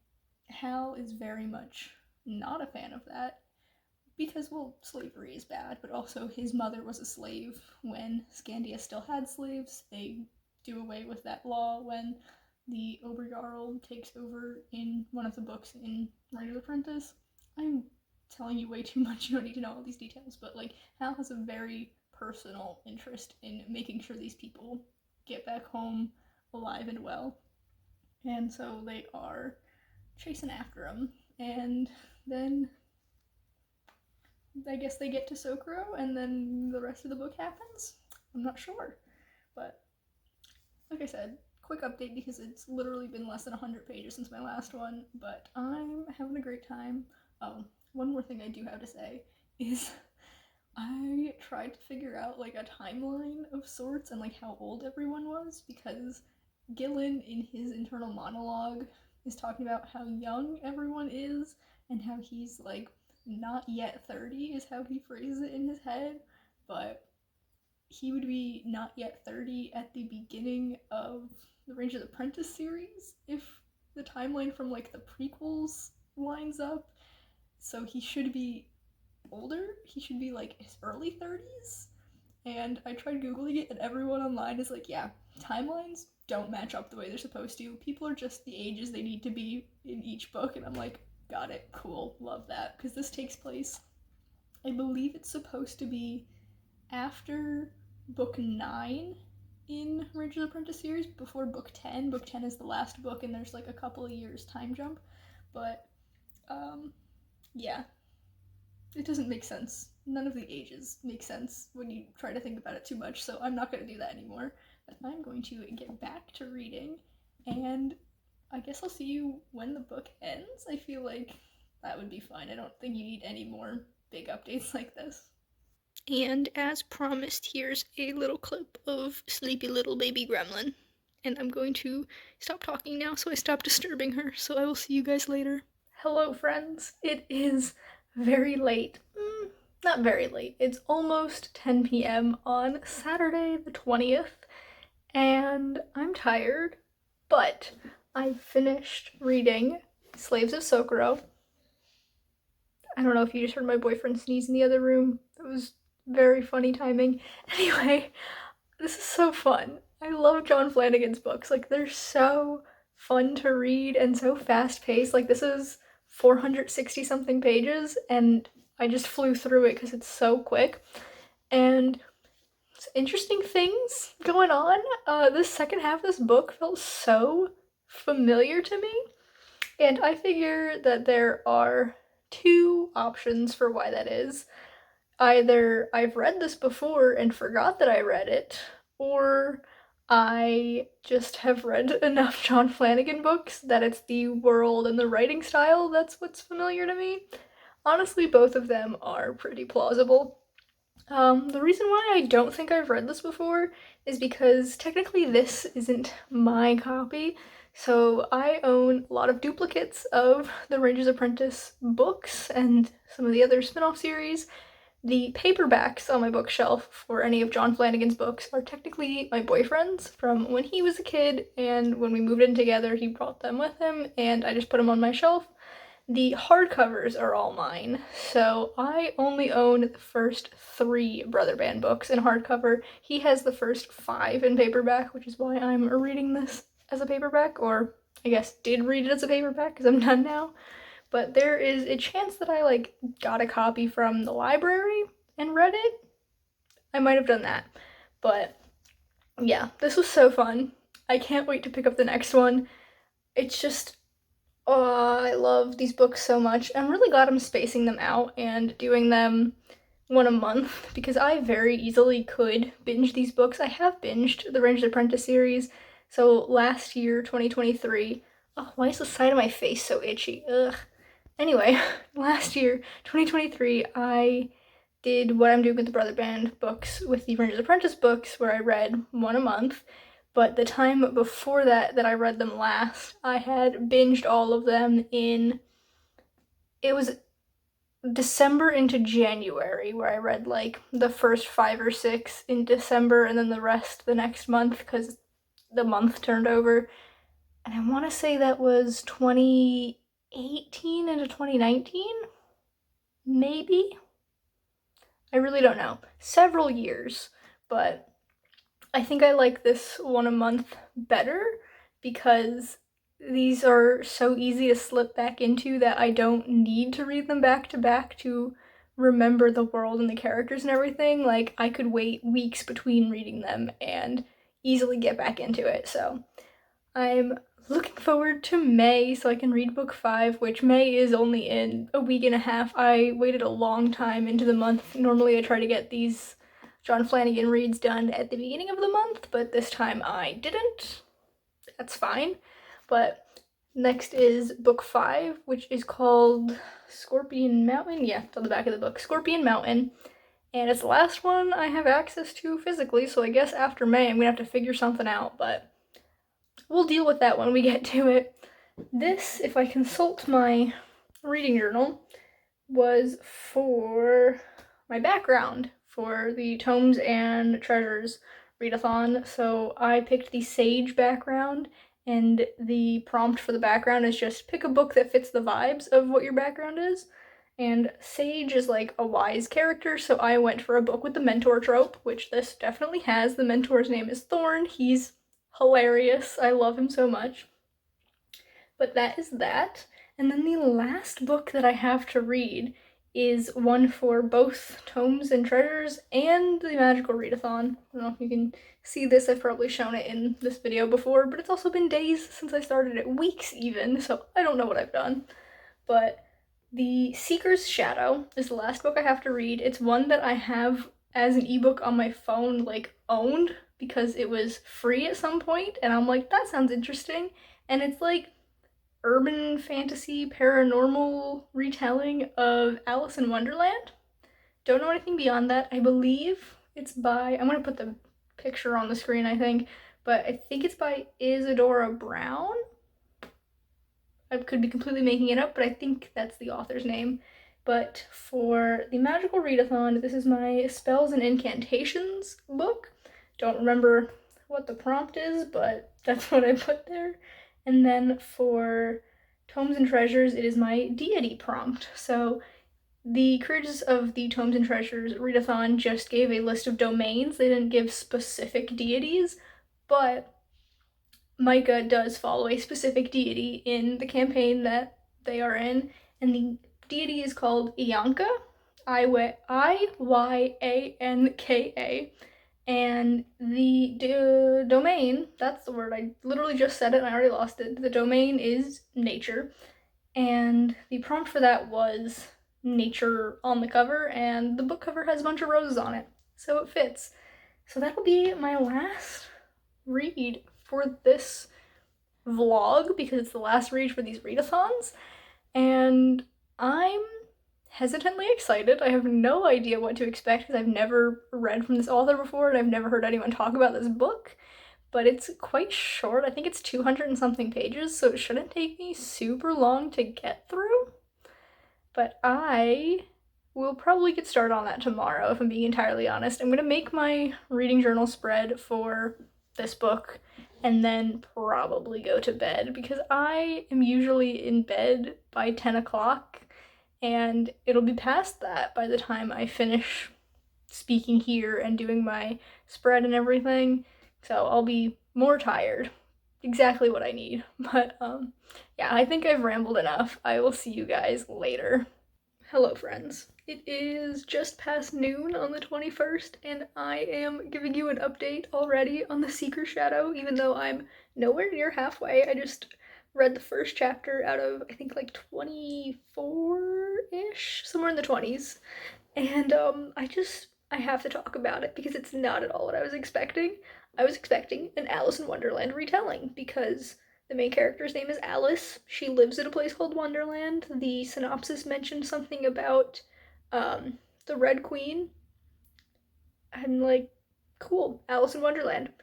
Hal is very much not a fan of that because, well, slavery is bad, but also his mother was a slave when Scandia still had slaves. They do away with that law when the Oberjarl takes over in one of the books in Ranger's Apprentice. I'm telling you way too much, you don't need to know all these details, but like Hal has a very personal interest in making sure these people get back home alive and well. And so they are chasing after him, and then I guess they get to Sokro, and then the rest of the book happens? I'm not sure. But, like I said, quick update because it's literally been less than 100 pages since my last one, but I'm having a great time. Oh, one more thing I do have to say is I tried to figure out like a timeline of sorts and like how old everyone was, because Gillen in his internal monologue is talking about how young everyone is and how he's like not yet 30 is how he phrases it in his head, but he would be not yet 30 at the beginning of the Ranger's Apprentice series if the timeline from like the prequels lines up. So he should be older. He should be like his early 30s. And I tried Googling it, and everyone online is like, yeah, timelines don't match up the way they're supposed to. People are just the ages they need to be in each book. And I'm like, Got it. Cool. Love that. Because this takes place, I believe it's supposed to be after book 9 in Rangers Apprentice series, before book 10. Book 10 is the last book, and there's like a couple of years time jump. But, yeah. It doesn't make sense. None of the ages make sense when you try to think about it too much, so I'm not going to do that anymore. But I'm going to get back to reading, and I guess I'll see you when the book ends. I feel like that would be fine. I don't think you need any more big updates like this. And as promised, here's a little clip of sleepy little baby gremlin. And I'm going to stop talking now so I stop disturbing her, so I will see you guys later. Hello, friends. It is very late. Not very late. It's almost 10 p.m. on Saturday the 20th, and I'm tired, but I finished reading Slaves of Socorro. I don't know if you just heard my boyfriend sneeze in the other room. It was very funny timing. Anyway, this is so fun. I love John Flanagan's books. Like, they're so fun to read and so fast-paced. Like, this is 460 something pages, and I just flew through it because it's so quick. And interesting things going on. The second half of this book felt so familiar to me, and I figure that there are two options for why that is. Either I've read this before and forgot that I read it, or I just have read enough John Flanagan books that it's the world and the writing style that's what's familiar to me. Honestly, both of them are pretty plausible. The reason why I don't think I've read this before is because technically this isn't my copy, so I own a lot of duplicates of the Ranger's Apprentice books and some of the other spin-off series. The paperbacks on my bookshelf for any of John Flanagan's books are technically my boyfriend's from when he was a kid, and when we moved in together he brought them with him and I just put them on my shelf. The hardcovers are all mine, so I only own the first 3 Brother Band books in hardcover. He has the first 5 in paperback, which is why I'm reading this as a paperback, or I guess did read it as a paperback because I'm done now. But there is a chance that I got a copy from the library and read it. I might have done that. But yeah, this was so fun. I can't wait to pick up the next one. It's just, oh, I love these books so much. I'm really glad I'm spacing them out and doing them one a month because I very easily could binge these books. I have binged the Ranger's Apprentice series. So last year, 2023, oh, why is the side of my face so itchy? Ugh. Anyway, last year, 2023, I did what I'm doing with the Brother Band books with the Ranger's Apprentice books, where I read one a month. But the time before that I read them last, I had binged all of them it was December into January, where I read the first 5 or 6 in December and then the rest the next month because the month turned over. And I want to say that was 2018 into 2019, maybe? I really don't know. Several years, but I think I like this one a month better because these are so easy to slip back into that I don't need to read them back to back to remember the world and the characters and everything. Like, I could wait weeks between reading them and easily get back into it. So I'm looking forward to May so I can read book 5, which May is only in a week and a half. I waited a long time into the month. Normally I try to get these John Flanagan reads done at the beginning of the month, but this time I didn't. That's fine. But next is book 5, which is called Scorpion Mountain. Yeah, it's on the back of the book. Scorpion Mountain. And it's the last one I have access to physically, so I guess after May I'm gonna have to figure something out, but we'll deal with that when we get to it. This, if I consult my reading journal, was for my background for the Tomes and Treasures Readathon. So I picked the Sage background, and the prompt for the background is just pick a book that fits the vibes of what your background is. And Sage is like a wise character, so I went for a book with the mentor trope, which this definitely has. The mentor's name is Thorn. He's hilarious. I love him so much. But that is that. And then the last book that I have to read is one for both Tomes and Treasures and the Magical Readathon. I don't know if you can see this, I've probably shown it in this video before, but it's also been days since I started it, weeks even, so I don't know what I've done. But The Seeker's Shadow is the last book I have to read. It's one that I have as an ebook on my phone, like, owned, because it was free at some point, and I'm like, that sounds interesting. And it's like urban fantasy paranormal retelling of Alice in Wonderland. Don't know anything beyond that. I believe it's by, I'm gonna put the picture on the screen, I think, but I think it's by Isadora Brown. I could be completely making it up, but I think that's the author's name. But for the Magical Readathon, this is my Spells and Incantations book. Don't remember what the prompt is, but that's what I put there. And then for Tomes and Treasures, it is my deity prompt. So the creators of the Tomes and Treasures Readathon just gave a list of domains. They didn't give specific deities, but Micah does follow a specific deity in the campaign that they are in, and the deity is called Iyanka, Iyanka, and the domain, that's the word, I literally just said it and I already lost it. The domain is nature, and the prompt for that was nature on the cover, and the book cover has a bunch of roses on it, so it fits. So that'll be my last read for this vlog because it's the last read for these readathons, and I'm hesitantly excited. I have no idea what to expect because I've never read from this author before and I've never heard anyone talk about this book, but it's quite short. I think it's 200 and something pages, so it shouldn't take me super long to get through, but I will probably get started on that tomorrow if I'm being entirely honest. I'm gonna make my reading journal spread for this book and then probably go to bed because I am usually in bed by 10 o'clock and it'll be past that by the time I finish speaking here and doing my spread and everything, so I'll be more tired. Exactly what I need. But yeah, I think I've rambled enough. I will see you guys later. Hello friends. It is just past noon on the 21st and I am giving you an update already on the Seeker Shadow, even though I'm nowhere near halfway. I just read the first chapter out of I think like 24-ish, somewhere in the 20s. And I have to talk about it because it's not at all what I was expecting. I was expecting an Alice in Wonderland retelling because the main character's name is Alice. She lives at a place called Wonderland. The synopsis mentioned something about the Red Queen. I'm like, cool, Alice in Wonderland.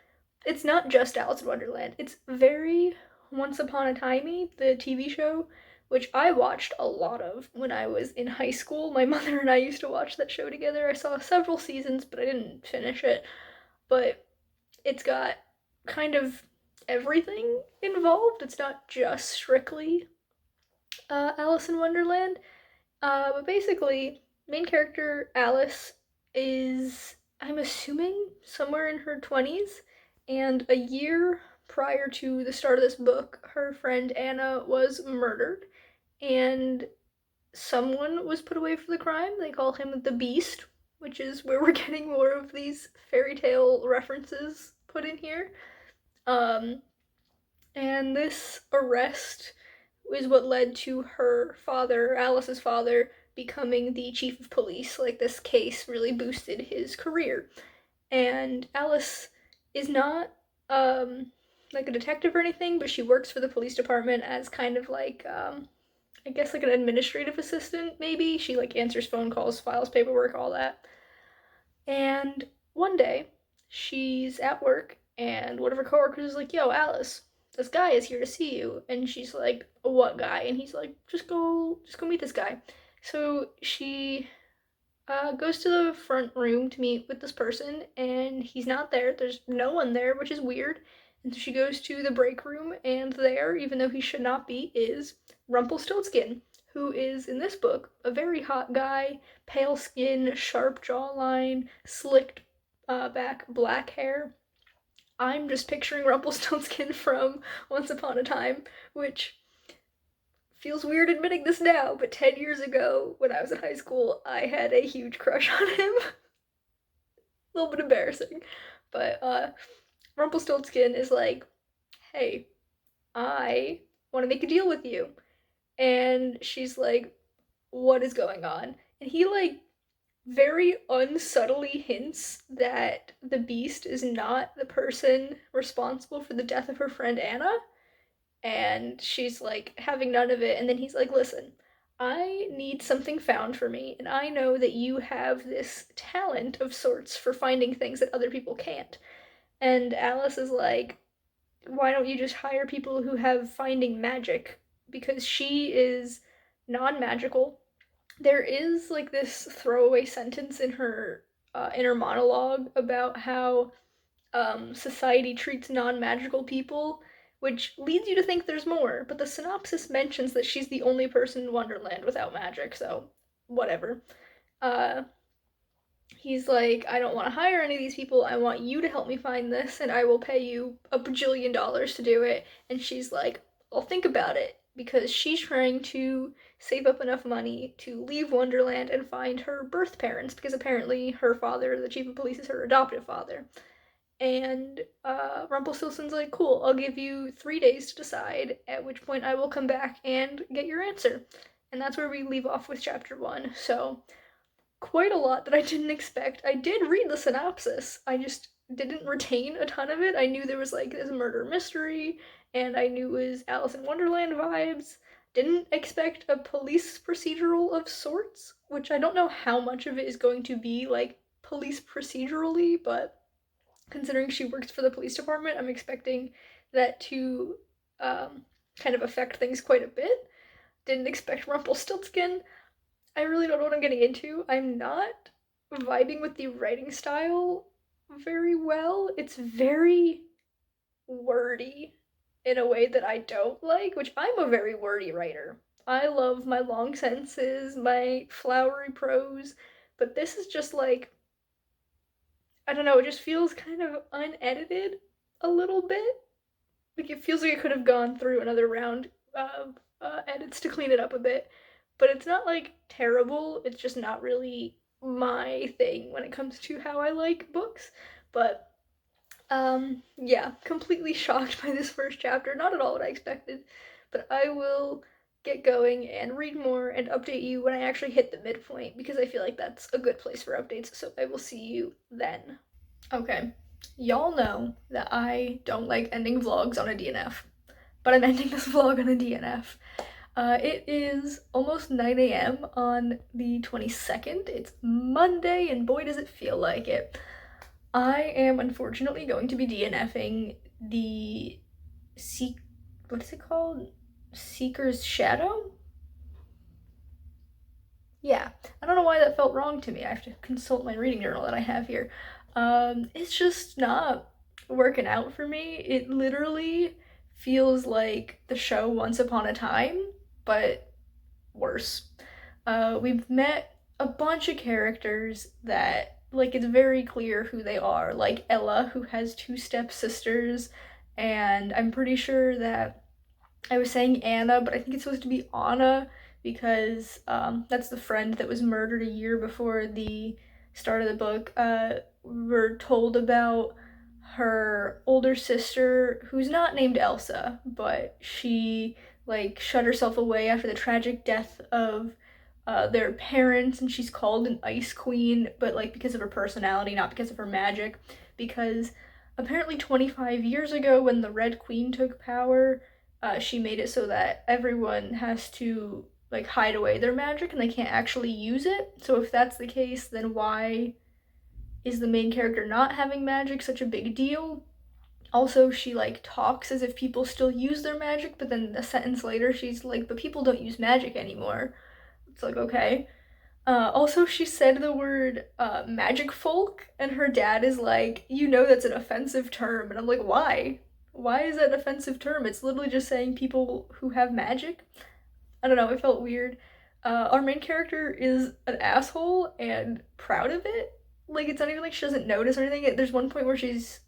It's not just Alice in Wonderland. It's very Once Upon a Timey, the TV show, which I watched a lot of when I was in high school. My mother and I used to watch that show together. I saw several seasons, but I didn't finish it. But it's got kind of everything involved. It's not just strictly Alice in Wonderland. But basically, main character Alice is, I'm assuming, somewhere in her 20s, and a year prior to the start of this book, her friend Anna was murdered, and someone was put away for the crime. They call him the Beast, which is where we're getting more of these fairy tale references put in here. And this arrest is what led to her father, Alice's father, becoming the chief of police. Like, this case really boosted his career. And Alice is not like a detective or anything, but she works for the police department as kind of like I guess like an administrative assistant, maybe. She like answers phone calls, files paperwork, all that. And one day she's at work and one of her coworkers is like, "Yo, Alice, this guy is here to see you." And she's like, "What guy?" And he's like, just go meet this guy." So she goes to the front room to meet with this person, and he's not there. There's no one there, which is weird. And so she goes to the break room, and there, even though he should not be, is Rumpelstiltskin, who is, in this book, a very hot guy, pale skin, sharp jawline, slicked back black hair. I'm just picturing Rumpelstiltskin from Once Upon a Time, which feels weird admitting this now, but 10 years ago, when I was in high school, I had a huge crush on him. A little bit embarrassing. But Rumpelstiltskin is like, hey, I want to make a deal with you. And she's like, what is going on? And he, like, very unsubtly hints that the Beast is not the person responsible for the death of her friend Anna. And she's like, having none of it. And then he's like, listen, I need something found for me. And I know that you have this talent of sorts for finding things that other people can't. And Alice is like, why don't you just hire people who have finding magic? Because she is non magical. There is like this throwaway sentence in her inner monologue about how society treats non magical people, which leads you to think there's more. But the synopsis mentions that she's the only person in Wonderland without magic, so whatever. Uh, he's like, I don't want to hire any of these people. I want you to help me find this, and I will pay you a bajillion dollars to do it. And she's like, I'll think about it, because she's trying to save up enough money to leave Wonderland and find her birth parents, because apparently her father, the chief of police, is her adoptive father. And Rumpelstiltskin's like, cool, I'll give you 3 days to decide, at which point I will come back and get your answer. And that's where we leave off with chapter 1. So, quite a lot that I didn't expect. I did read the synopsis, I just didn't retain a ton of it. I knew there was like this murder mystery, and I knew it was Alice in Wonderland vibes. Didn't expect a police procedural of sorts, which I don't know how much of it is going to be like police procedurally, but considering she works for the police department, I'm expecting that to kind of affect things quite a bit. Didn't expect Rumpelstiltskin. I really don't know what I'm getting into. I'm not vibing with the writing style very well. It's very wordy in a way that I don't like, which I'm a very wordy writer. I love my long sentences, my flowery prose, but this is just like, I don't know, it just feels kind of unedited a little bit. Like it feels like it could have gone through another round of edits to clean it up a bit. But it's not like terrible, it's just not really my thing when it comes to how I like books. But yeah, completely shocked by this first chapter. Not at all what I expected. But I will get going and read more and update you when I actually hit the midpoint, because I feel like that's a good place for updates. So I will see you then. Okay, y'all know that I don't like ending vlogs on a DNF, but I'm ending this vlog on a DNF. It is almost 9 a.m. on the 22nd. It's Monday, and boy does it feel like it. I am unfortunately going to be DNFing the what is it called? Seeker's Shadow? Yeah, I don't know why that felt wrong to me. I have to consult my reading journal that I have here. It's just not working out for me. It literally feels like the show Once Upon a Time, but worse. We've met a bunch of characters that, like, it's very clear who they are, like Ella, who has two stepsisters, and I'm pretty sure that I was saying Anna, but I think it's supposed to be Anna, because that's the friend that was murdered a year before the start of the book. We're told about her older sister, who's not named Elsa, but she like shut herself away after the tragic death of their parents, and she's called an ice queen, but like because of her personality, not because of her magic. Because apparently 25 years ago, when the Red Queen took power, she made it so that everyone has to like hide away their magic and they can't actually use it. So if that's the case, then why is the main character not having magic such a big deal? Also, she like talks as if people still use their magic, but then a sentence later she's like, but people don't use magic anymore. It's like, okay. Also, she said the word magic folk, and her dad is like, you know that's an offensive term. And I'm like, why? Why is that an offensive term? It's literally just saying people who have magic. I don't know, it felt weird. Our main character is an asshole and proud of it. Like, it's not even like she doesn't notice or anything. There's one point where she's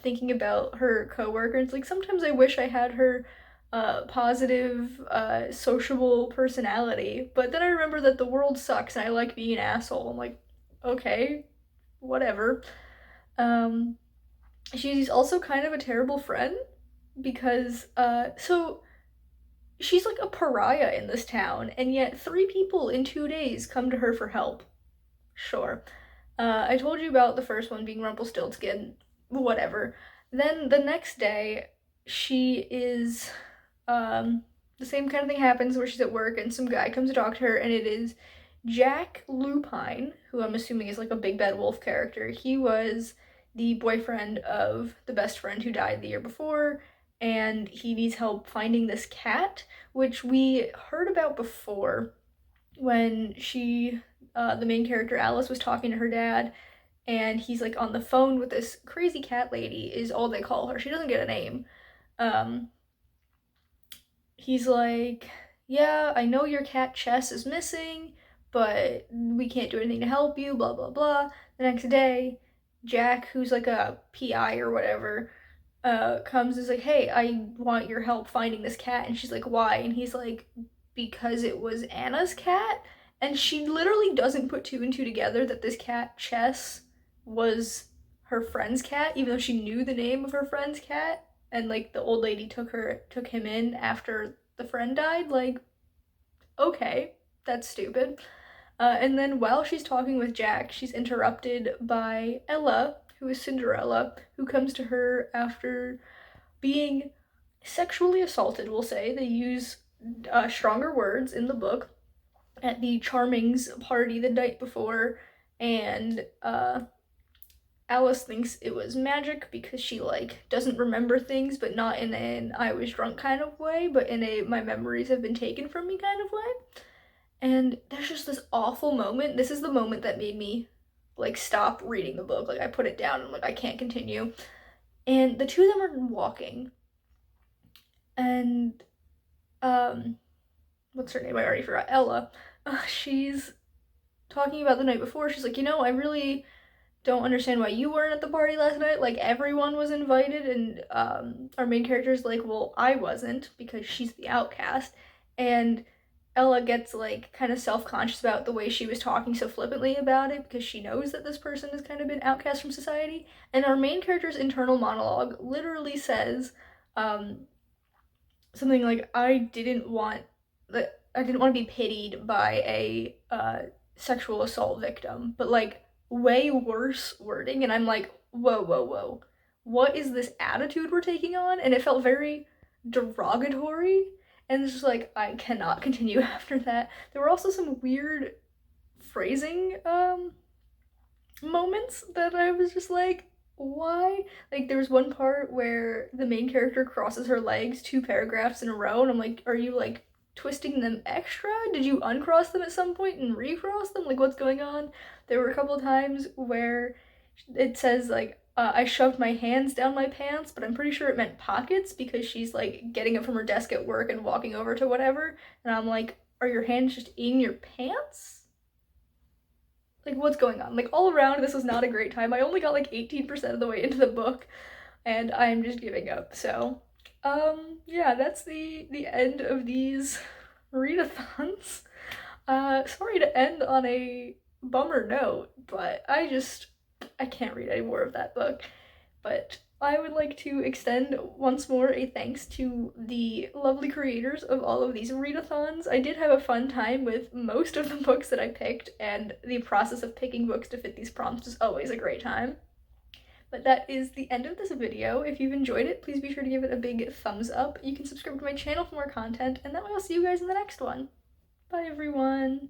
thinking about her coworker. It's like, sometimes I wish I had her positive, sociable personality. But then I remember that the world sucks and I like being an asshole. I'm like, okay, whatever. Um, she's also kind of a terrible friend because, so she's like a pariah in this town, and yet 3 people in 2 days come to her for help. Sure. I told you about the first one being Rumpelstiltskin, whatever. Then the next day, she is, the same kind of thing happens where she's at work and some guy comes to talk to her, and it is Jack Lupine, who I'm assuming is like a Big Bad Wolf character. He was the boyfriend of the best friend who died the year before, and he needs help finding this cat, which we heard about before when the main character Alice was talking to her dad, and he's like on the phone with this crazy cat lady, is all they call her. She doesn't get a name. Um, he's like, yeah, I know your cat Chess is missing, but we can't do anything to help you, blah, blah, blah. The next day, Jack, who's like a PI or whatever, comes and is like, hey, I want your help finding this cat. And she's like, why? And he's like, because it was Anna's cat. And she literally doesn't put 2 and 2 together that this cat, Chess, was her friend's cat, even though she knew the name of her friend's cat. And like the old lady took him in after the friend died. Like, okay, that's stupid. And then while she's talking with Jack, she's interrupted by Ella, who is Cinderella, who comes to her after being sexually assaulted, we'll say. They use stronger words in the book at the Charmings party the night before, and Alice thinks it was magic because she like doesn't remember things, but not in an I was drunk kind of way, but in a my memories have been taken from me kind of way. And there's just this awful moment. This is the moment that made me like stop reading the book. Like I put it down and like I can't continue. And the two of them are walking. And what's her name? I already forgot. Ella. She's talking about the night before. She's like, I really don't understand why you weren't at the party last night. Like everyone was invited, and our main character's like, well, I wasn't because she's the outcast. And Ella gets like kind of self-conscious about the way she was talking so flippantly about it because she knows that this person has kind of been outcast from society. And our main character's internal monologue literally says something like, I didn't want to be pitied by a sexual assault victim, but like way worse wording. And I'm like, whoa, whoa, whoa, what is this attitude we're taking on? And it felt very derogatory, and it's just like I cannot continue after that. There were also some weird phrasing moments that I was just like, why? Like there was one part where the main character crosses her legs 2 paragraphs in a row, and I'm like, are you like twisting them extra? Did you uncross them at some point and recross them? Like what's going on? There were a couple of times where it says like I shoved my hands down my pants, but I'm pretty sure it meant pockets because she's like getting up from her desk at work and walking over to whatever, and I'm like, are your hands just in your pants? Like what's going on? Like all around this was not a great time. I only got like 18% of the way into the book and I'm just giving up. So yeah, that's the end of these readathons. Sorry to end on a bummer note, but I can't read any more of that book. But I would like to extend once more a thanks to the lovely creators of all of these readathons. I did have a fun time with most of the books that I picked, and the process of picking books to fit these prompts is always a great time. But that is the end of this video. If you've enjoyed it, please be sure to give it a big thumbs up. You can subscribe to my channel for more content, and that way I'll see you guys in the next one. Bye everyone!